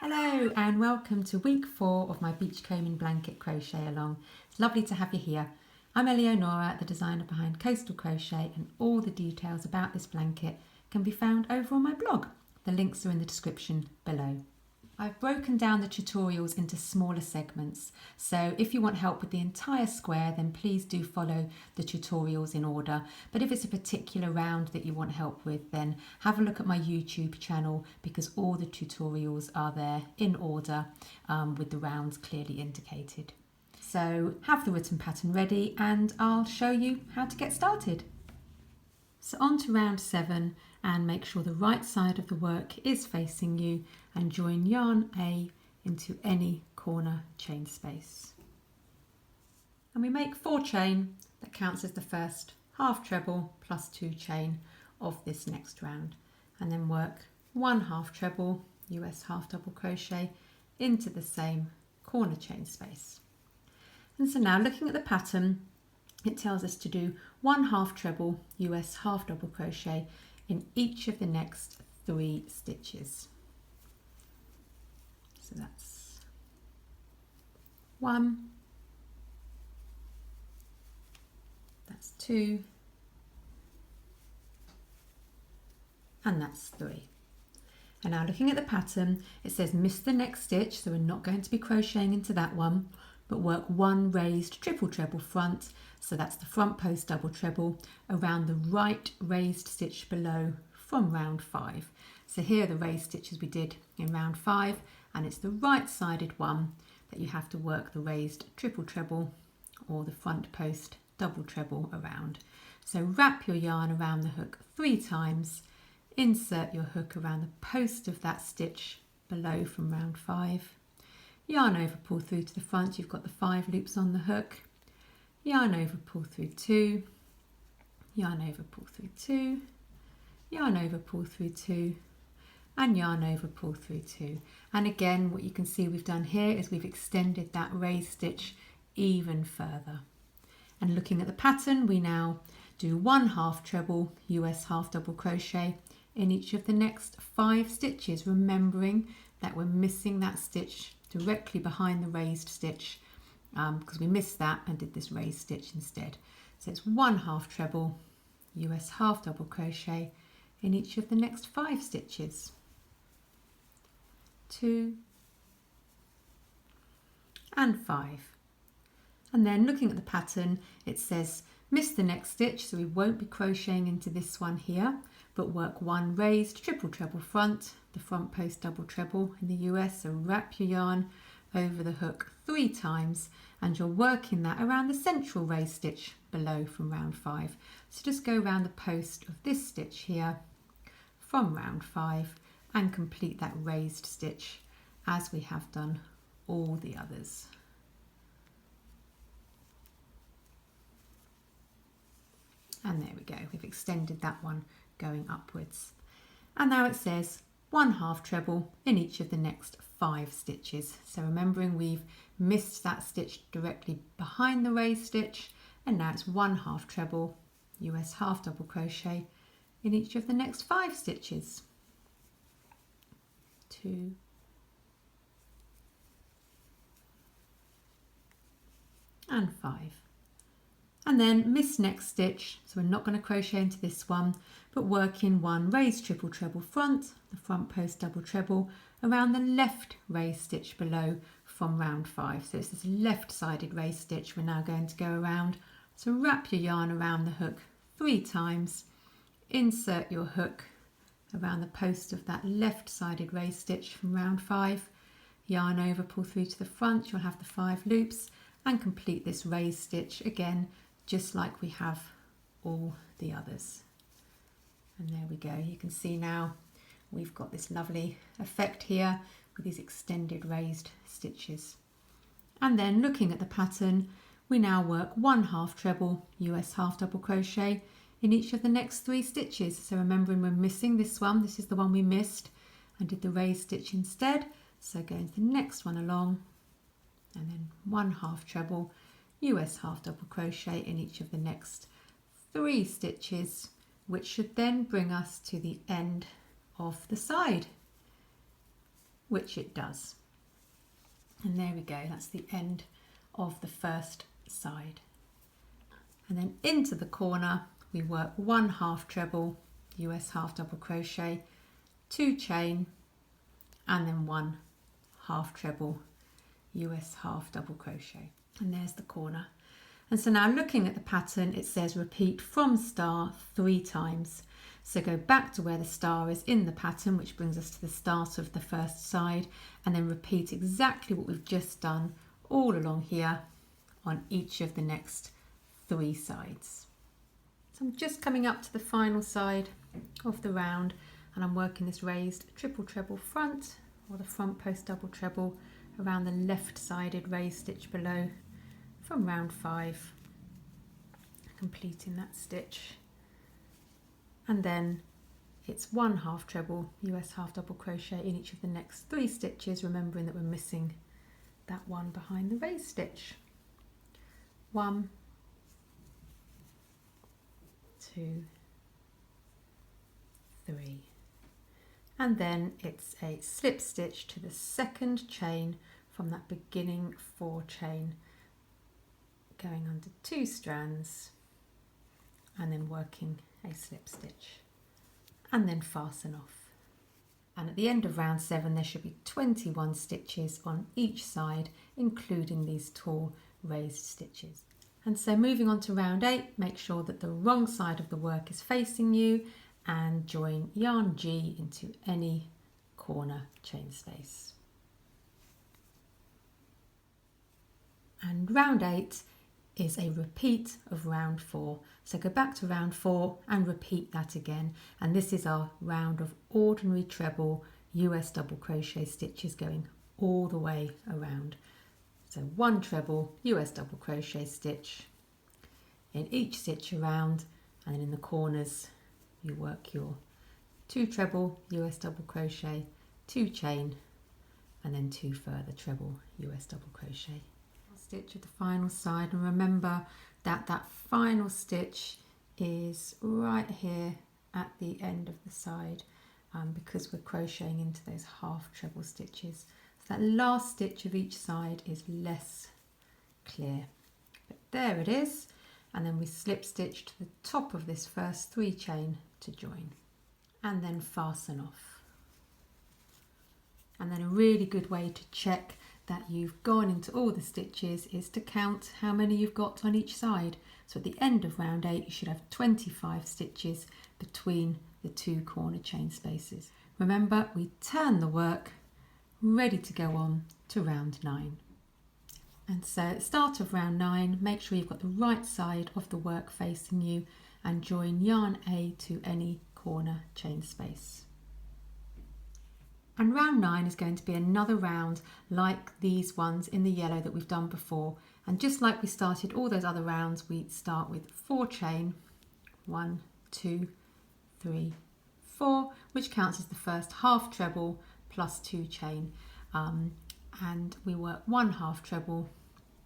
Hello and welcome to week 4 of my Beachcombing Blanket crochet along. It's lovely to have you here. I'm Eleonora, the designer behind Coastal Crochet, and all the details about this blanket can be found over on my blog. The links are in the description below. I've broken down the tutorials into smaller segments, so if you want help with the entire square then please do follow the tutorials in order, but if it's a particular round that you want help with then have a look at my YouTube channel because all the tutorials are there in order with the rounds clearly indicated. So have the written pattern ready and I'll show you how to get started. So on to round 7 and make sure the right side of the work is facing you and join yarn A into any corner chain space. And we make 4 chain, that counts as the first half treble plus 2 chain of this next round, and then work 1 half treble US half double crochet into the same corner chain space. And so now looking at the pattern, it tells us to do 1 half treble US half double crochet in each of the next 3 stitches. So that's 1, that's 2, and that's 3. And now looking at the pattern, it says miss the next stitch, so we're not going to be crocheting into that one, but work 1 raised triple treble front, so that's the front post double treble, around the right raised stitch below from round 5. So here are the raised stitches we did in round 5, and it's the right sided one that you have to work the raised triple treble or the front post double treble around. So wrap your yarn around the hook 3 times, insert your hook around the post of that stitch below from round 5, yarn over, pull through to the front, you've got the 5 loops on the hook, yarn over, pull through 2, yarn over, pull through 2, yarn over, pull through 2, and yarn over, pull through 2. And again, what you can see we've done here is we've extended that raised stitch even further. And looking at the pattern, we now do 1 half treble US half double crochet in each of the next 5 stitches, remembering that we're missing that stitch directly behind the raised stitch because we missed that and did this raised stitch instead. So it's 1 half treble US half double crochet in each of the next 5 stitches. 2 and 5. And then looking at the pattern, it says miss the next stitch, so we won't be crocheting into this one here, but work 1 raised triple treble front, the front post double treble in the US, so wrap your yarn over the hook 3 times and you're working that around the central raised stitch below from round 5. So just go around the post of this stitch here from round 5 and complete that raised stitch as we have done all the others. And there we go, we've extended that one going upwards. And now it says 1 half treble in each of the next 5 stitches. So remembering we've missed that stitch directly behind the raised stitch, and now it's 1 half treble US half double crochet in each of the next 5 stitches. 2 and 5. And then miss next stitch, so we're not going to crochet into this one, but work in 1 raised triple treble front, the front post double treble, around the left raised stitch below from round 5. So it's this left sided raised stitch we're now going to go around. So wrap your yarn around the hook 3 times, insert your hook around the post of that left sided raised stitch from round 5, yarn over, pull through to the front, you'll have the 5 loops, and complete this raised stitch again just like we have all the others. And there we go, you can see now we've got this lovely effect here with these extended raised stitches. And then looking at the pattern, we now work 1 half treble US half double crochet in each of the next 3 stitches. So remembering we're missing this one, this is the one we missed and did the raised stitch instead. So go into the next one along and then 1 half treble US half double crochet in each of the next 3 stitches, which should then bring us to the end of the side. which it does. And there we go, that's the end of the first side. And then into the corner we work 1 half treble, US half double crochet, 2 chain, and then 1 half treble, US half double crochet. And there's the corner. And so now looking at the pattern, it says repeat from star 3 times. So go back to where the star is in the pattern, which brings us to the start of the first side, and then repeat exactly what we've just done all along here on each of the next 3 sides. So I'm just coming up to the final side of the round, and I'm working this raised triple treble front, or the front post double treble, around the left sided raised stitch below from round 5, completing that stitch. And then it's 1 half treble, US half double crochet in each of the next 3 stitches, remembering that we're missing that one behind the raised stitch. 1, 2, 3, and then it's a slip stitch to the second chain from that beginning 4 chain, going under 2 strands, and then working a slip stitch, and then fasten off. And at the end of round 7 there should be 21 stitches on each side, including these tall raised stitches. And so moving on to round 8, make sure that the wrong side of the work is facing you, and join yarn G into any corner chain space. And round 8 is a repeat of round 4. So go back to round 4 and repeat that again. And this is our round of ordinary treble US double crochet stitches going all the way around. So 1 treble US double crochet stitch in each stitch around, and then in the corners you work your 2 treble US double crochet, 2 chain, and then 2 further treble US double crochet. Stitch at the final side, and remember that that final stitch is right here at the end of the side, because we're crocheting into those half treble stitches. So that last stitch of each side is less clear, but there it is. And then we slip stitch to the top of this first 3 chain to join, and then fasten off. And then a really good way to check that you've gone into all the stitches is to count how many you've got on each side. So at the end of round 8 you should have 25 stitches between the 2 corner chain spaces. Remember, we turn the work ready to go on to round 9. And so at the start of round 9, make sure you've got the right side of the work facing you, and join yarn A to any corner chain space. And round 9 is going to be another round like these ones in the yellow that we've done before. And just like we started all those other rounds, we start with 4 chain, 1, 2, 3, 4, which counts as the first half treble plus 2 chain. And we work 1 half treble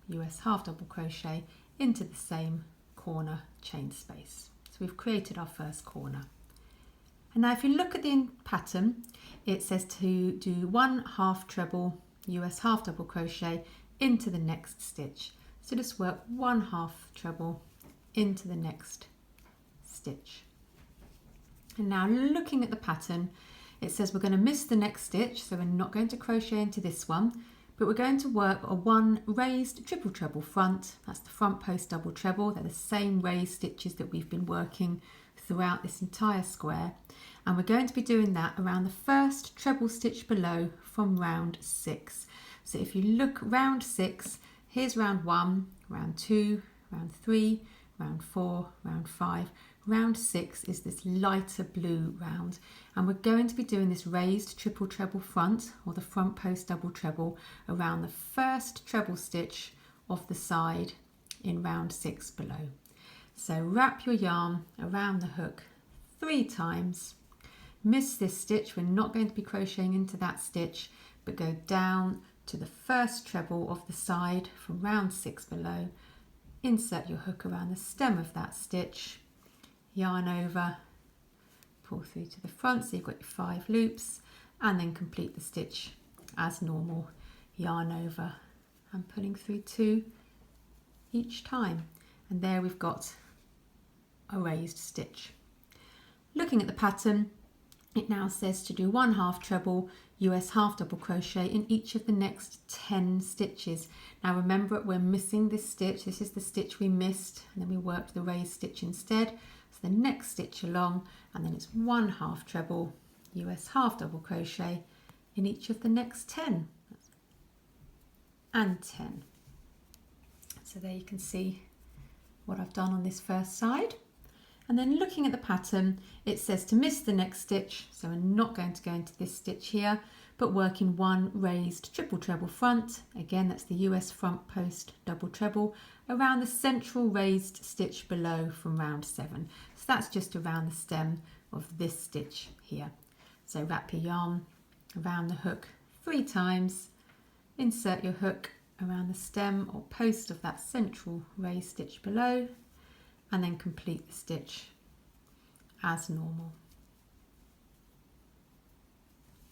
US half double crochet into the same corner chain space. So we've created our first corner. And now if you look at the pattern, it says to do 1 half treble US half double crochet into the next stitch. So just work 1 half treble into the next stitch. And now looking at the pattern, it says we're going to miss the next stitch, so we're not going to crochet into this one, but we're going to work a 1 raised triple treble front. That's the front post double treble. They're the same raised stitches that we've been working throughout this entire square, and we're going to be doing that around the first treble stitch below from round 6. So if you look, round 6, here's round 1, round 2, round 3, round 4, round 5. Round 6 is this lighter blue round, and we're going to be doing this raised triple treble front, or the front post double treble, around the first treble stitch of the side in round 6 below. So wrap your yarn around the hook 3 times, miss this stitch, we're not going to be crocheting into that stitch, but go down to the first treble of the side from round 6 below, insert your hook around the stem of that stitch, yarn over, pull through to the front so you've got your 5 loops, and then complete the stitch as normal, yarn over and pulling through 2 each time. And there we've got a raised stitch. Looking at the pattern, it now says to do 1 half treble US half double crochet in each of the next 10 stitches. Now remember, we're missing this stitch. This is the stitch we missed, and then we worked the raised stitch instead. So the next stitch along, and then it's 1 half treble US half double crochet in each of the next 10 and 10. So there you can see what I've done on this first side. And then looking at the pattern, it says to miss the next stitch, so we're not going to go into this stitch here, but working 1 raised triple treble front, again that's the US front post double treble, around the central raised stitch below from round 7. So that's just around the stem of this stitch here. So wrap your yarn around the hook 3 times, insert your hook around the stem or post of that central raised stitch below, and then complete the stitch as normal.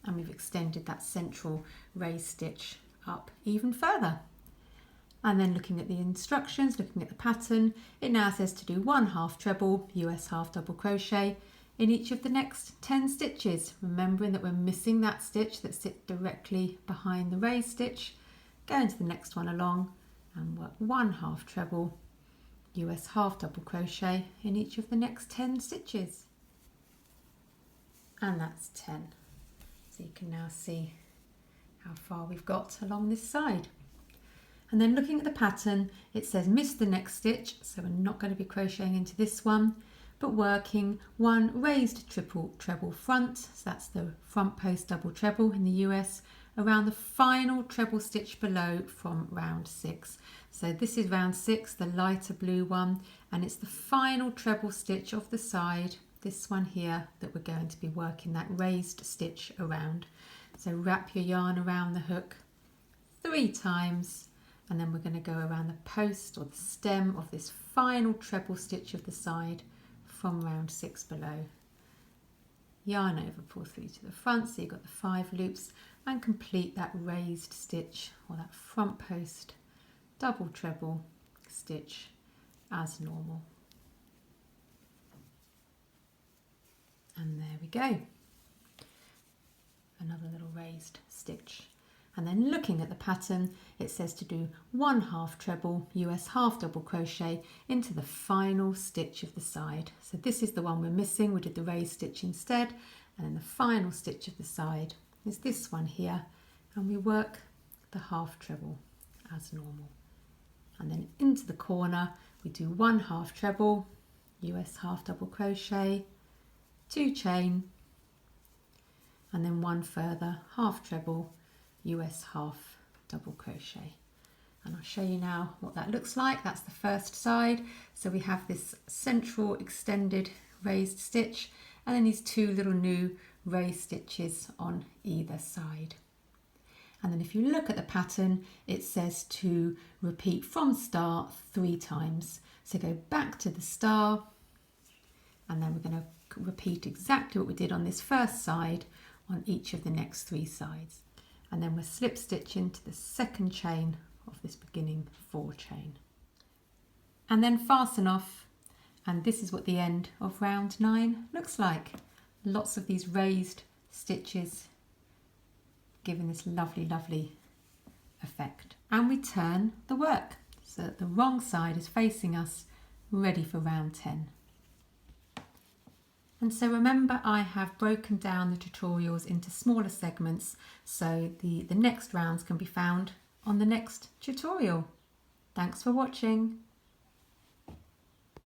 And we've extended that central raised stitch up even further. And then looking at the instructions, looking at the pattern, it now says to do 1 half treble US half double crochet in each of the next 10 stitches, remembering that we're missing that stitch that sits directly behind the raised stitch. Go into the next one along and work 1 half treble US half double crochet in each of the next 10 stitches. And that's 10. So you can now see how far we've got along this side. And then looking at the pattern, it says miss the next stitch, so we're not going to be crocheting into this one, but working 1 raised triple treble front, so that's the front post double treble in the US, around the final treble stitch below from round 6. So this is round 6, the lighter blue one, and it's the final treble stitch of the side, this one here, that we're going to be working that raised stitch around. So wrap your yarn around the hook 3 times, and then we're going to go around the post or the stem of this final treble stitch of the side from round 6 below. Yarn over, pull through to the front, so you've got the 5 loops, and complete that raised stitch or that front post double treble stitch as normal. And there we go, another little raised stitch. And then looking at the pattern, it says to do 1 half treble US half double crochet into the final stitch of the side. So this is the one we're missing, we did the raised stitch instead, and then the final stitch of the side is this one here, and we work the half treble as normal. And then into the corner we do 1 half treble US half double crochet, 2 chain, and then 1 further half treble US half double crochet. And I'll show you now what that looks like. That's the first side. So we have this central extended raised stitch, and then these 2 little new raised stitches on either side. And then if you look at the pattern, it says to repeat from start 3 times. So go back to the star, and then we're going to repeat exactly what we did on this first side on each of the next 3 sides. And then we'll slip stitch into the second chain of this beginning 4 chain. And then fasten off, and this is what the end of round 9 looks like. Lots of these raised stitches giving this lovely, lovely effect. And we turn the work so that the wrong side is facing us, ready for round 10. And so remember, I have broken down the tutorials into smaller segments, so the next rounds can be found on the next tutorial. Thanks for watching.